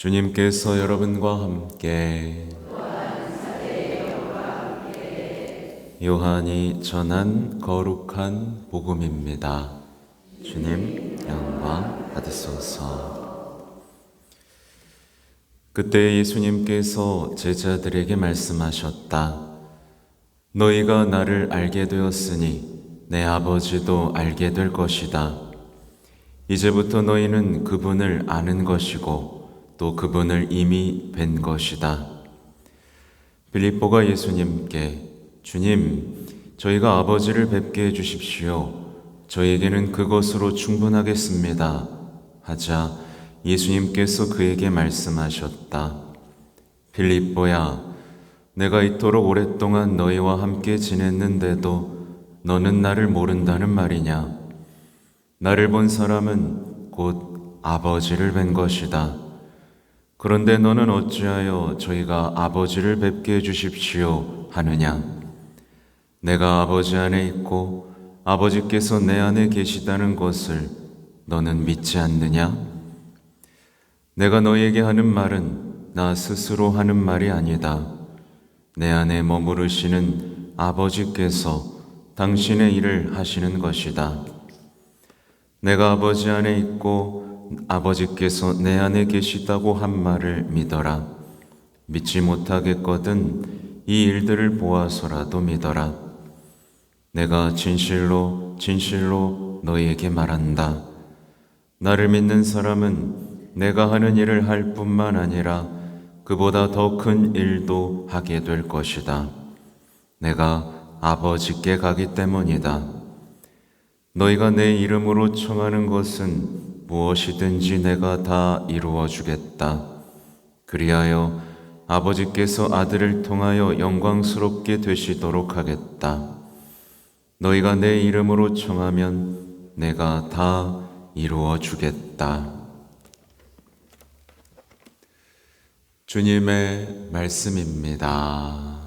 주님께서 여러분과 함께 요한이 전한 거룩한 복음입니다. 주님 영광 받으소서. 그때 예수님께서 제자들에게 말씀하셨다. 너희가 나를 알게 되었으니 내 아버지도 알게 될 것이다. 이제부터 너희는 그분을 아는 것이고 또 그분을 이미 뵌 것이다. 빌립보가 예수님께 주님, 저희가 아버지를 뵙게 해주십시오. 저에게는 그것으로 충분하겠습니다. 하자 예수님께서 그에게 말씀하셨다. 빌립보야, 내가 이토록 오랫동안 너희와 함께 지냈는데도 너는 나를 모른다는 말이냐? 나를 본 사람은 곧 아버지를 뵌 것이다. 그런데 너는 어찌하여 저희가 아버지를 뵙게 해주십시오 하느냐? 내가 아버지 안에 있고 아버지께서 내 안에 계시다는 것을 너는 믿지 않느냐? 내가 너에게 하는 말은 나 스스로 하는 말이 아니다. 내 안에 머무르시는 아버지께서 당신의 일을 하시는 것이다. 내가 아버지 안에 있고 아버지께서 내 안에 계시다고 한 말을 믿어라. 믿지 못하겠거든 이 일들을 보아서라도 믿어라. 내가 진실로 너희에게 말한다. 나를 믿는 사람은 내가 하는 일을 할 뿐만 아니라 그보다 더 큰 일도 하게 될 것이다. 내가 아버지께 가기 때문이다. 너희가 내 이름으로 청하는 것은 무엇이든지 내가 다 이루어 주겠다. 그리하여 아버지께서 아들을 통하여 영광스럽게 되시도록 하겠다. 너희가 내 이름으로 청하면 내가 다 이루어 주겠다. 주님의 말씀입니다.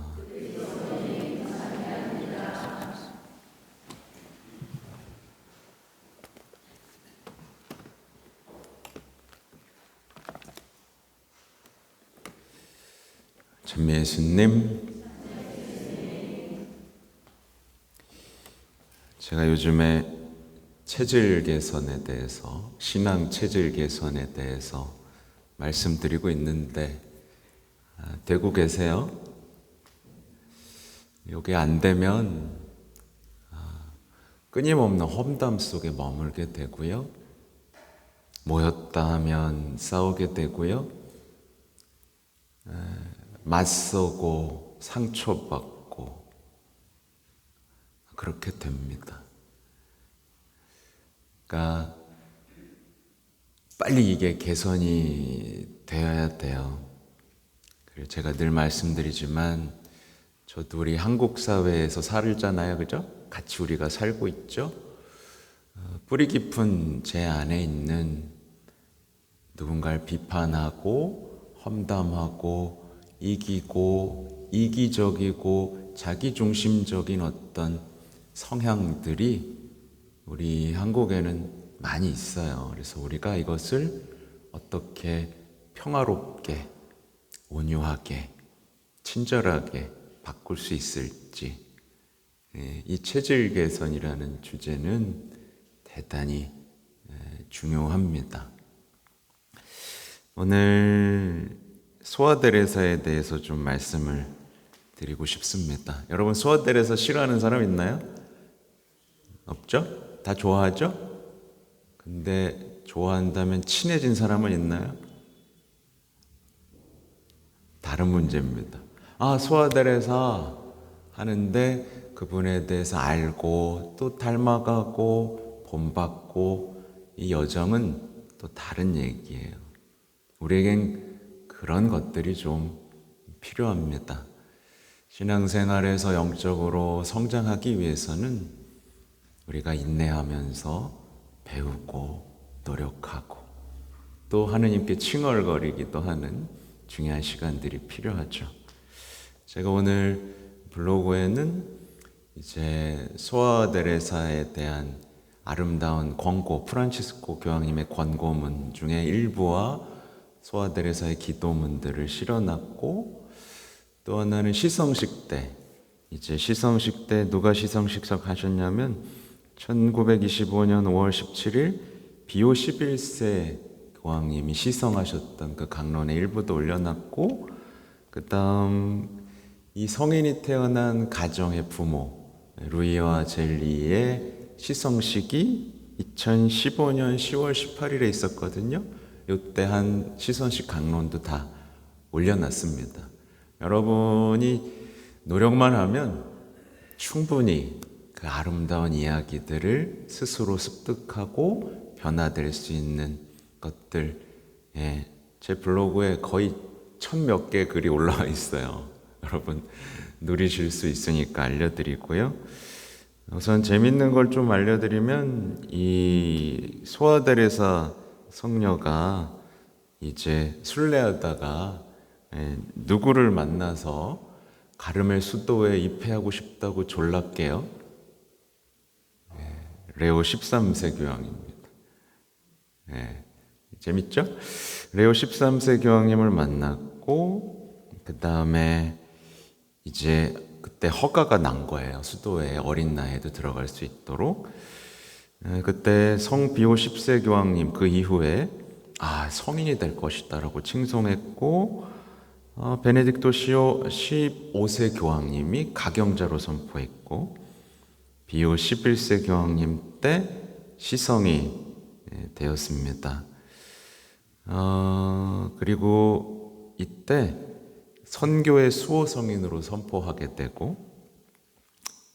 참 예수님, 제가 요즘에 체질 개선에 대해서, 신앙 체질 개선에 대해서 말씀드리고 있는데 되고 계세요? 이게 안 되면 끊임없는 험담 속에 머물게 되고요. 모였다 하면 싸우게 되고요. 맞서고 상처받고 그렇게 됩니다. 그러니까 빨리 이게 개선이 되어야 돼요. 그리고 제가 늘 말씀드리지만 저도 우리 한국 사회에서 살잖아요, 그죠? 같이 우리가 살고 있죠. 뿌리 깊은 제 안에 있는 누군가를 비판하고 험담하고 이기고 이기적이고 자기중심적인 어떤 성향들이 우리 한국에는 많이 있어요. 그래서 우리가 이것을 어떻게 평화롭게 온유하게 친절하게 바꿀 수 있을지, 이 체질 개선이라는 주제는 대단히 중요합니다. 오늘 소아데레사에 대해서 좀 말씀을 드리고 싶습니다. 여러분, 소아데레사 싫어하는 사람 있나요? 없죠? 다 좋아하죠? 근데 좋아한다면 친해진 사람은 있나요? 다른 문제입니다. 소아데레사 하는데 그분에 대해서 알고 또 닮아가고 본받고 이 여정은 또 다른 얘기예요. 우리에겐 그런 것들이 좀 필요합니다. 신앙생활에서 영적으로 성장하기 위해서는 우리가 인내하면서 배우고 노력하고 또 하느님께 칭얼거리기도 하는 중요한 시간들이 필요하죠. 제가 오늘 블로그에는 이제 소아데레사에 대한 아름다운 권고, 프란치스코 교황님의 권고문 중에 일부와 소아데레사의 기도문들을 실어놨고, 또 하나는 시성식 때, 이제 시성식 때 누가 시성식석 하셨냐면 1925년 5월 17일 비오 11세 교황님이 시성하셨던 그 강론의 일부도 올려놨고, 그 다음 이 성인이 태어난 가정의 부모 루이와 젤리의 시성식이 2015년 10월 18일에 있었거든요. 이때 한 시성식 강론도 다 올려놨습니다. 여러분이 노력만 하면 충분히 그 아름다운 이야기들을 스스로 습득하고 변화될 수 있는 것들, 제 블로그에 거의 1000몇 개 글이 올라와 있어요. 여러분 누리실 수 있으니까 알려드리고요. 우선 재밌는 걸 좀 알려드리면, 이 소아데레사 성녀가 이제 순례하다가 누구를 만나서 가르멜 수도에 입회하고 싶다고 졸랐게요. 레오 13세 교황입니다. 재밌죠? 레오 13세 교황님을 만났고, 그 다음에 이제 그때 허가가 난 거예요. 수도에 어린 나이에도 들어갈 수 있도록. 그때 성 비오 10세 교황님 그 이후에 성인이 될 것이다 라고 칭송했고, 베네딕토 15세 교황님이 가경자로 선포했고, 비오 11세 교황님 때 시성이 되었습니다. 그리고 이때 선교의 수호성인으로 선포하게 되고,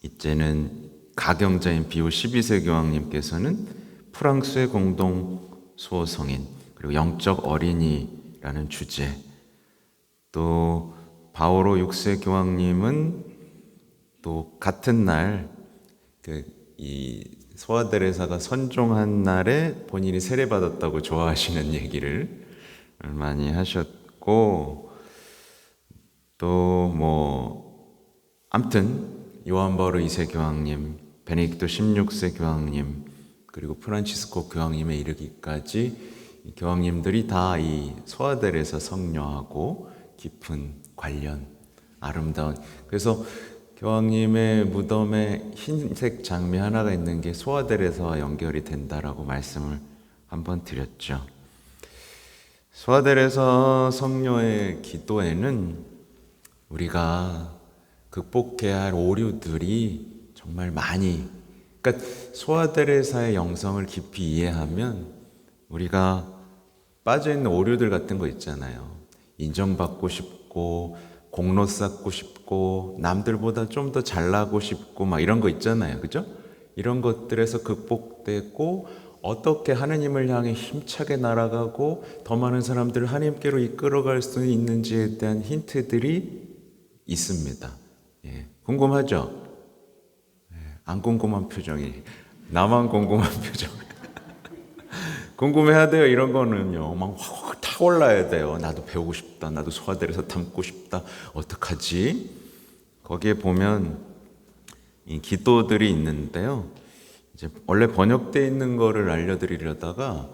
이제는 가경자인 비오 12세 교황님께서는 프랑스의 공동 수호성인, 그리고 영적 어린이라는 주제, 또 바오로 6세 교황님은 또 같은 날 이 소아데레사가 선종한 날에 본인이 세례받았다고 좋아하시는 얘기를 많이 하셨고, 또 아무튼 요한 바오로 2세 교황님, 베네딕토 16세 교황님, 그리고 프란치스코 교황님에 이르기까지 이 교황님들이 다 이 소아데레사 성녀하고 깊은 관련, 아름다운, 그래서 교황님의 무덤에 흰색 장미 하나가 있는 게 소아데레사와 연결이 된다라고 말씀을 한번 드렸죠. 소아데레사 성녀의 기도에는 우리가 극복해야 할 오류들이 정말 많이, 그러니까 소아데레사의 영성을 깊이 이해하면 우리가 빠져있는 오류들 같은 거 있잖아요. 인정받고 싶고, 공로 쌓고 싶고, 남들보다 좀 더 잘나고 싶고, 막 이런 거 있잖아요. 그죠? 이런 것들에서 극복되고, 어떻게 하느님을 향해 힘차게 날아가고 더 많은 사람들을 하나님께로 이끌어갈 수 있는지에 대한 힌트들이 있습니다. 궁금하죠? 안 궁금한 표정이, 나만 궁금한 표정. 궁금해야 돼요. 이런 거는요, 막 확 타올라야 돼요. 나도 배우고 싶다, 나도 소아데레사 담고 싶다, 어떡하지? 거기에 보면 이 기도들이 있는데요, 이제 원래 번역되어 있는 거를 알려드리려다가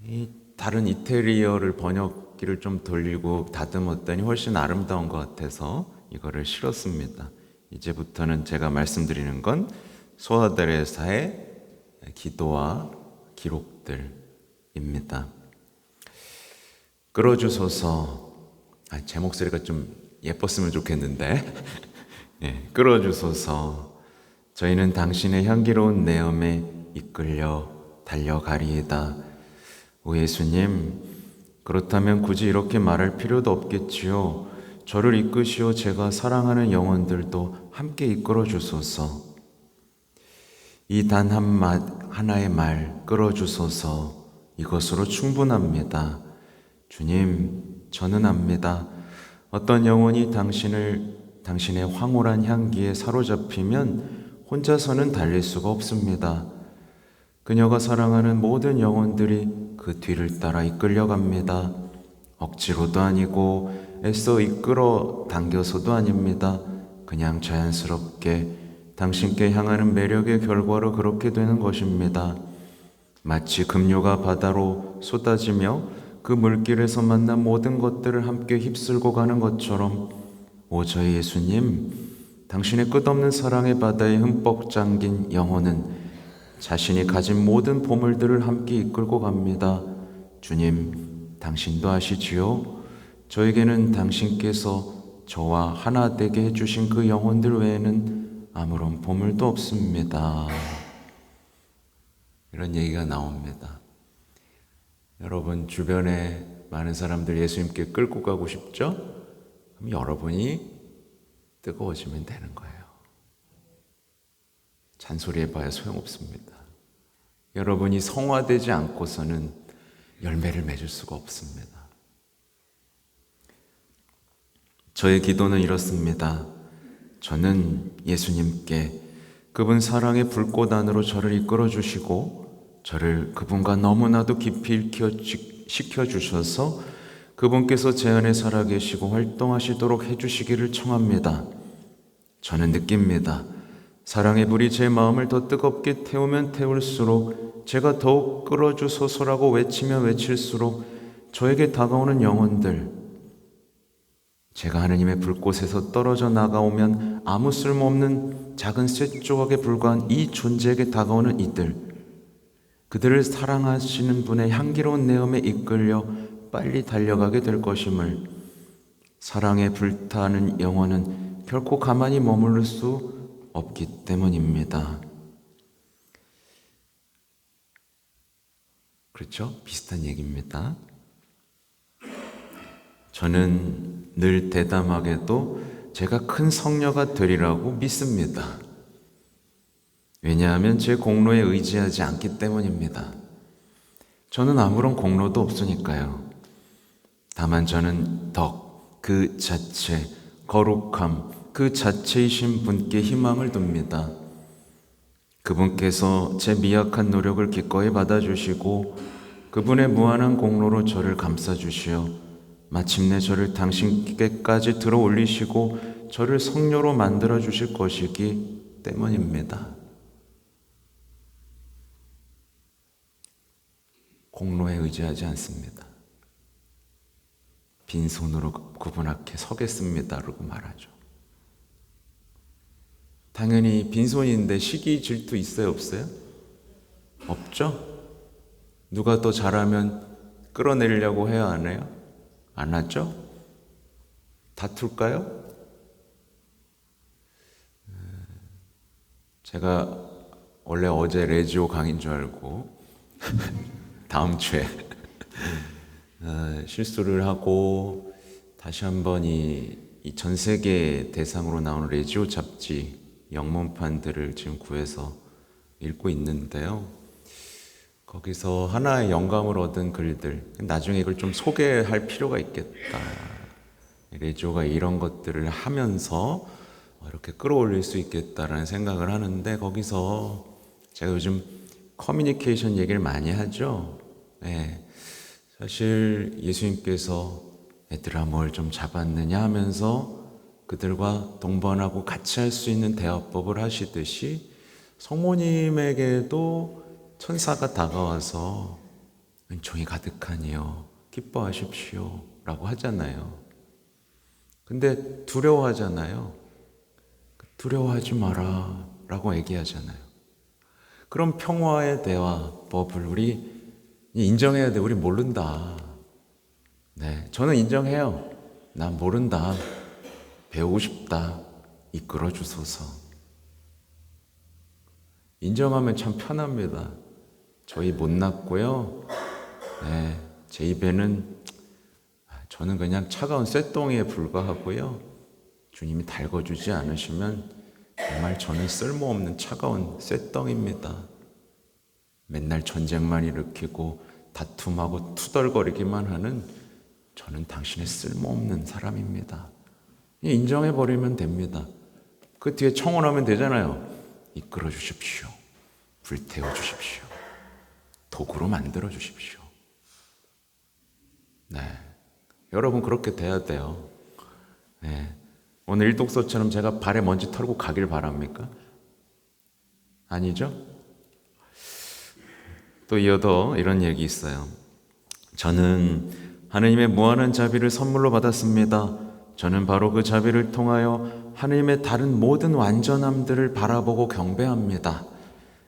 이 다른 이태리어를 번역기를 좀 돌리고 다듬었더니 훨씬 아름다운 것 같아서 이거를 실었습니다. 이제부터는 제가 말씀드리는 건 소아데레사의 기도와 기록들입니다. 끌어주소서, 제 목소리가 좀 예뻤으면 좋겠는데 끌어주소서, 저희는 당신의 향기로운 내음에 이끌려 달려가리이다. 오 예수님, 그렇다면 굳이 이렇게 말할 필요도 없겠지요. 저를 이끄시어 제가 사랑하는 영혼들도 함께 이끌어 주소서. 이 단 하나의 말, 끌어주소서, 이것으로 충분합니다. 주님, 저는 압니다. 어떤 영혼이 당신의 황홀한 향기에 사로잡히면 혼자서는 달릴 수가 없습니다. 그녀가 사랑하는 모든 영혼들이 그 뒤를 따라 이끌려갑니다. 억지로도 아니고 애써 이끌어 당겨서도 아닙니다. 그냥 자연스럽게 당신께 향하는 매력의 결과로 그렇게 되는 것입니다. 마치 급류가 바다로 쏟아지며 그 물길에서 만난 모든 것들을 함께 휩쓸고 가는 것처럼 오 저희 예수님, 당신의 끝없는 사랑의 바다에 흠뻑 잠긴 영혼은 자신이 가진 모든 보물들을 함께 이끌고 갑니다. 주님, 당신도 아시지요? 저에게는 당신께서 저와 하나 되게 해주신 그 영혼들 외에는 아무런 보물도 없습니다. 이런 얘기가 나옵니다. 여러분 주변에 많은 사람들 예수님께 끌고 가고 싶죠? 그럼 여러분이 뜨거워지면 되는 거예요. 잔소리해봐야 소용없습니다. 여러분이 성화되지 않고서는 열매를 맺을 수가 없습니다. 저의 기도는 이렇습니다. 저는 예수님께 그분 사랑의 불꽃 안으로 저를 이끌어 주시고 저를 그분과 너무나도 깊이 식혀주셔서 그분께서 제 안에 살아계시고 활동하시도록 해주시기를 청합니다. 저는 느낍니다. 사랑의 불이 제 마음을 더 뜨겁게 태우면 태울수록 제가 더욱 끌어주소서라고 외치면 외칠수록 저에게 다가오는 영혼들, 제가 하느님의 불꽃에서 떨어져 나가오면 아무 쓸모없는 작은 쇳 조각에 불과한 이 존재에게 다가오는 이들, 그들을 사랑하시는 분의 향기로운 내음에 이끌려 빨리 달려가게 될 것임을, 사랑에 불타는 영혼은 결코 가만히 머무를 수 없기 때문입니다. 그렇죠? 비슷한 얘기입니다. 저는 늘 대담하게도 제가 큰 성녀가 되리라고 믿습니다. 왜냐하면 제 공로에 의지하지 않기 때문입니다. 저는 아무런 공로도 없으니까요. 다만 저는 덕, 그 자체, 거룩함, 그 자체이신 분께 희망을 둡니다. 그분께서 제 미약한 노력을 기꺼이 받아주시고 그분의 무한한 공로로 저를 감싸주시어 마침내 저를 당신께까지 들어 올리시고 저를 성녀로 만들어 주실 것이기 때문입니다. 공로에 의지하지 않습니다. 빈손으로 그분 앞에 서겠습니다라고 말하죠. 당연히 빈손인데 시기 질투 있어요, 없어요? 없죠? 누가 더 잘하면 끌어내리려고 해야 안 해요? 안 하죠? 다툴까요? 제가 원래 어제 레지오 강인 줄 알고 다음 주에 실수를 하고 다시 한번 이 전 세계 대상으로 나오는 레지오 잡지 영문판들을 지금 구해서 읽고 있는데요. 거기서 하나의 영감을 얻은 글들, 나중에 이걸 좀 소개할 필요가 있겠다. 레지오가 이런 것들을 하면서 이렇게 끌어올릴 수 있겠다라는 생각을 하는데, 거기서 제가 요즘 커뮤니케이션 얘기를 많이 하죠. 네. 사실 예수님께서 애들아 뭘 좀 잡았느냐 하면서 그들과 동반하고 같이 할 수 있는 대화법을 하시듯이 성모님에게도 천사가 다가와서 은총이 가득하니요 기뻐하십시오 라고 하잖아요. 근데 두려워하잖아요. 두려워하지 마라 라고 얘기하잖아요. 그럼 평화의 대화법을 우리 인정해야 돼. 우리 모른다. 네, 저는 인정해요. 나 모른다. 배우고 싶다. 이끌어 주소서. 인정하면 참 편합니다. 저희 못났고요. 네, 제 입에는 저는 그냥 차가운 쇳덩이에 불과하고요. 주님이 달궈주지 않으시면 정말 저는 쓸모없는 차가운 쇳덩이입니다. 맨날 전쟁만 일으키고 다툼하고 투덜거리기만 하는 저는 당신의 쓸모없는 사람입니다. 인정해버리면 됩니다. 그 뒤에 청혼하면 되잖아요. 이끌어 주십시오. 불태워 주십시오. 도구로 만들어 주십시오. 네, 여러분 그렇게 돼야 돼요. 네. 오늘 일독서처럼 제가 발에 먼지 털고 가길 바랍니까? 아니죠? 또 이어서 이런 얘기 있어요. 저는 하느님의 무한한 자비를 선물로 받았습니다. 저는 바로 그 자비를 통하여 하느님의 다른 모든 완전함들을 바라보고 경배합니다.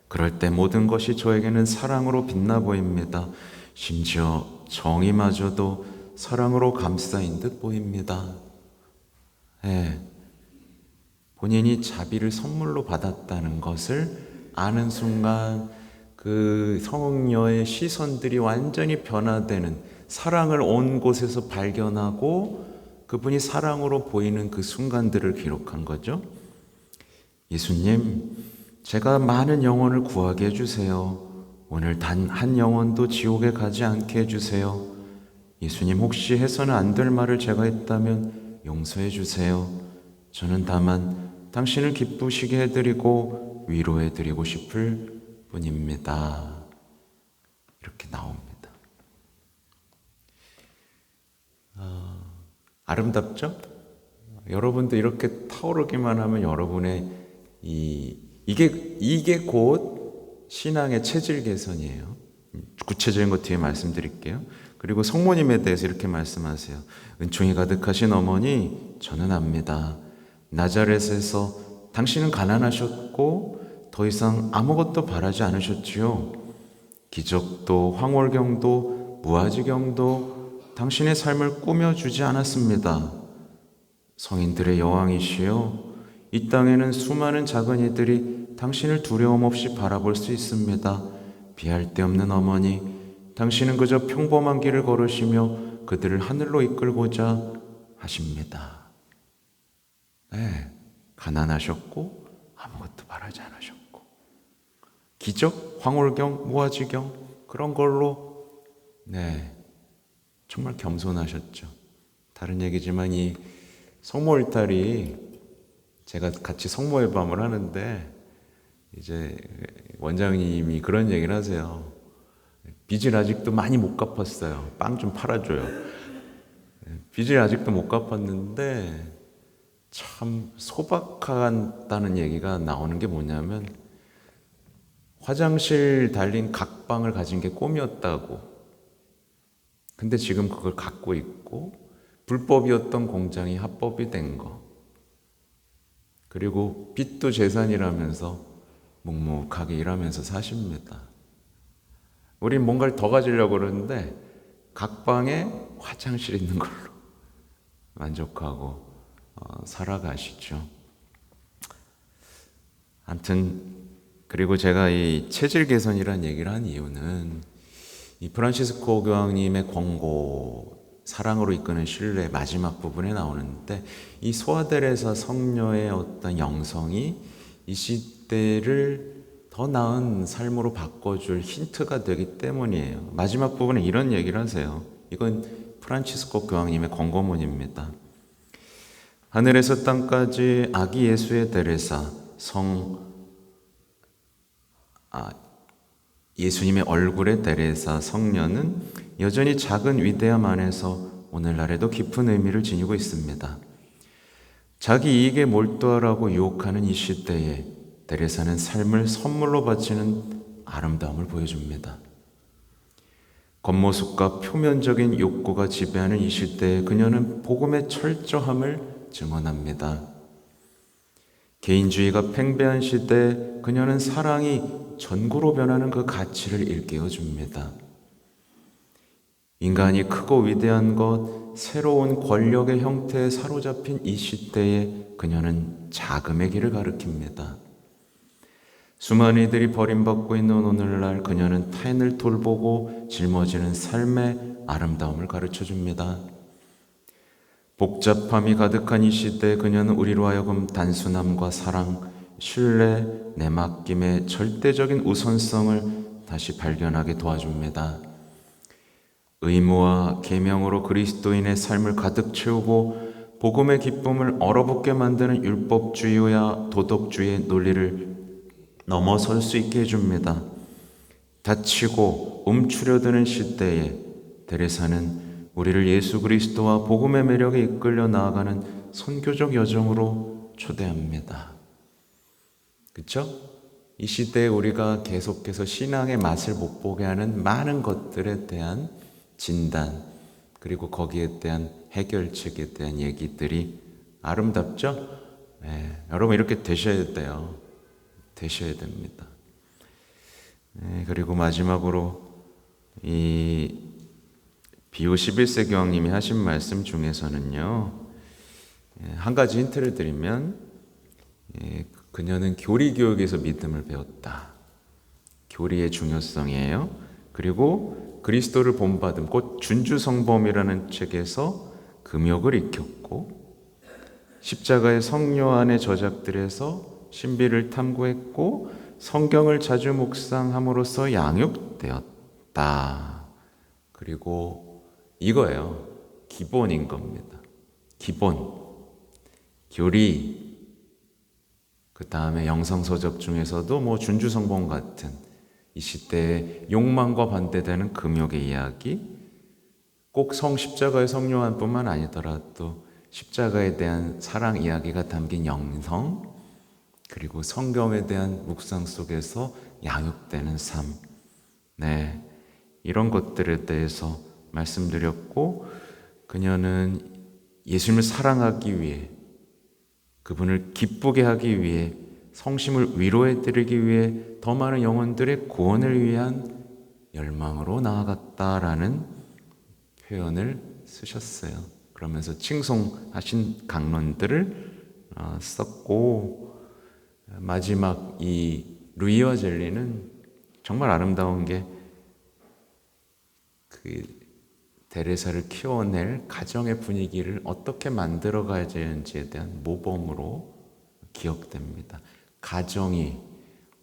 그럴 때 모든 것이 저에게는 사랑으로 빛나 보입니다. 심지어 정의마저도 사랑으로 감싸인 듯 보입니다. 예, 본인이 자비를 선물로 받았다는 것을 아는 순간 그 성녀의 시선들이 완전히 변화되는, 사랑을 온 곳에서 발견하고 그분이 사랑으로 보이는 그 순간들을 기록한 거죠. 예수님, 제가 많은 영혼을 구하게 해주세요. 오늘 단 한 영혼도 지옥에 가지 않게 해주세요. 예수님, 혹시 해서는 안 될 말을 제가 했다면 용서해 주세요. 저는 다만 당신을 기쁘시게 해드리고 위로해드리고 싶을 뿐입니다. 이렇게 나옵니다. 아름답죠? 여러분도 이렇게 타오르기만 하면 여러분의 이게 곧 신앙의 체질 개선이에요. 구체적인 것 뒤에 말씀드릴게요. 그리고 성모님에 대해서 이렇게 말씀하세요. 은총이 가득하신 어머니, 저는 압니다. 나자렛에서 당신은 가난하셨고 더 이상 아무것도 바라지 않으셨지요. 기적도 황홀경도 무아지경도 당신의 삶을 꾸며주지 않았습니다. 성인들의 여왕이시여, 이 땅에는 수많은 작은 이들이 당신을 두려움 없이 바라볼 수 있습니다. 비할 데 없는 어머니, 당신은 그저 평범한 길을 걸으시며 그들을 하늘로 이끌고자 하십니다. 네, 가난하셨고 아무것도 바라지 않으셨고 기적, 황홀경, 무아지경 그런 걸로 정말 겸손하셨죠. 다른 얘기지만 이 성모일탈이, 제가 같이 성모의 밤을 하는데 이제 원장님이 그런 얘기를 하세요. 빚을 아직도 많이 못 갚았어요. 빵 좀 팔아줘요. 빚을 아직도 못 갚았는데 참 소박하다는 얘기가 나오는 게 뭐냐면, 화장실 달린 각방을 가진 게 꿈이었다고. 근데 지금 그걸 갖고 있고 불법이었던 공장이 합법이 된 거. 그리고 빚도 재산이라면서 묵묵하게 일하면서 사십니다. 우린 뭔가를 더 가지려고 그러는데 각방에 화장실 있는 걸로 만족하고 살아가시죠. 아무튼 그리고 제가 이 체질 개선이라는 얘기를 한 이유는 이 프란치스코 교황님의 권고, 사랑으로 이끄는 신뢰 마지막 부분에 나오는데, 이 소아데레사 성녀의 어떤 영성이 이 시대를 더 나은 삶으로 바꿔줄 힌트가 되기 때문이에요. 마지막 부분에 이런 얘기를 하세요. 이건 프란치스코 교황님의 권고문입니다. 하늘에서 땅까지 아기 예수의 데레사 예수님의 얼굴의 데레사 성녀는 여전히 작은 위대함 안에서 오늘날에도 깊은 의미를 지니고 있습니다. 자기 이익에 몰두하라고 유혹하는 이 시대에 데레사는 삶을 선물로 바치는 아름다움을 보여줍니다. 겉모습과 표면적인 욕구가 지배하는 이 시대에 그녀는 복음의 철저함을 증언합니다. 개인주의가 팽배한 시대에 그녀는 사랑이 전구로 변하는 그 가치를 일깨워줍니다. 인간이 크고 위대한 것, 새로운 권력의 형태에 사로잡힌 이 시대에 그녀는 자금의 길을 가리킵니다. 수많은 이들이 버림받고 있는 오늘날 그녀는 타인을 돌보고 짊어지는 삶의 아름다움을 가르쳐줍니다. 복잡함이 가득한 이 시대에 그녀는 우리로 하여금 단순함과 사랑, 신뢰, 내맡김의 절대적인 우선성을 다시 발견하게 도와줍니다. 의무와 계명으로 그리스도인의 삶을 가득 채우고 복음의 기쁨을 얼어붙게 만드는 율법주의와 도덕주의의 논리를 넘어설 수 있게 해줍니다. 다치고 움츠려드는 시대에 데레사는 우리를 예수 그리스도와 복음의 매력에 이끌려 나아가는 선교적 여정으로 초대합니다. 그렇죠? 이 시대에 우리가 계속해서 신앙의 맛을 못 보게 하는 많은 것들에 대한 진단, 그리고 거기에 대한 해결책에 대한 얘기들이 아름답죠? 네, 여러분 이렇게 되셔야 돼요. 되셔야 됩니다. 네, 그리고 마지막으로 이 비유 11세 교황님이 하신 말씀 중에서는요, 한 가지 힌트를 드리면, 그녀는 교리 교육에서 믿음을 배웠다. 교리의 중요성이에요. 그리고 그리스도를 본받음, 곧 준주성범이라는 책에서 금욕을 익혔고, 십자가의 성요한의 저작들에서 신비를 탐구했고, 성경을 자주 묵상함으로써 양육되었다. 그리고 이거예요. 기본인 겁니다. 기본. 교리, 그 다음에 영성서적 중에서도 뭐 준주성범 같은 이 시대의 욕망과 반대되는 금욕의 이야기, 꼭 십자가의 성요한뿐만 아니더라도 십자가에 대한 사랑 이야기가 담긴 영성, 그리고 성경에 대한 묵상 속에서 양육되는 삶, 네, 이런 것들에 대해서 말씀드렸고, 그녀는 예수님을 사랑하기 위해, 그분을 기쁘게 하기 위해, 성심을 위로해 드리기 위해 더 많은 영혼들의 구원을 위한 열망으로 나아갔다라는 표현을 쓰셨어요. 그러면서 칭송하신 강론들을 썼고, 마지막 이 루이와 젤리는 정말 아름다운 게 그 데레사를 키워낼 가정의 분위기를 어떻게 만들어 가야 되는지에 대한 모범으로 기억됩니다. 가정이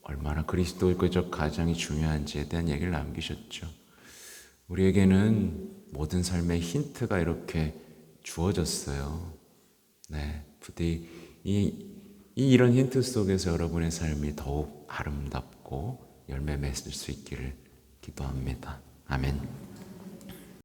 얼마나 그리스도교적 가정이 중요한지에 대한 얘기를 남기셨죠. 우리에게는 모든 삶의 힌트가 이렇게 주어졌어요. 네, 부디 이런 힌트 속에서 여러분의 삶이 더욱 아름답고 열매 맺을 수 있기를 기도합니다. 아멘.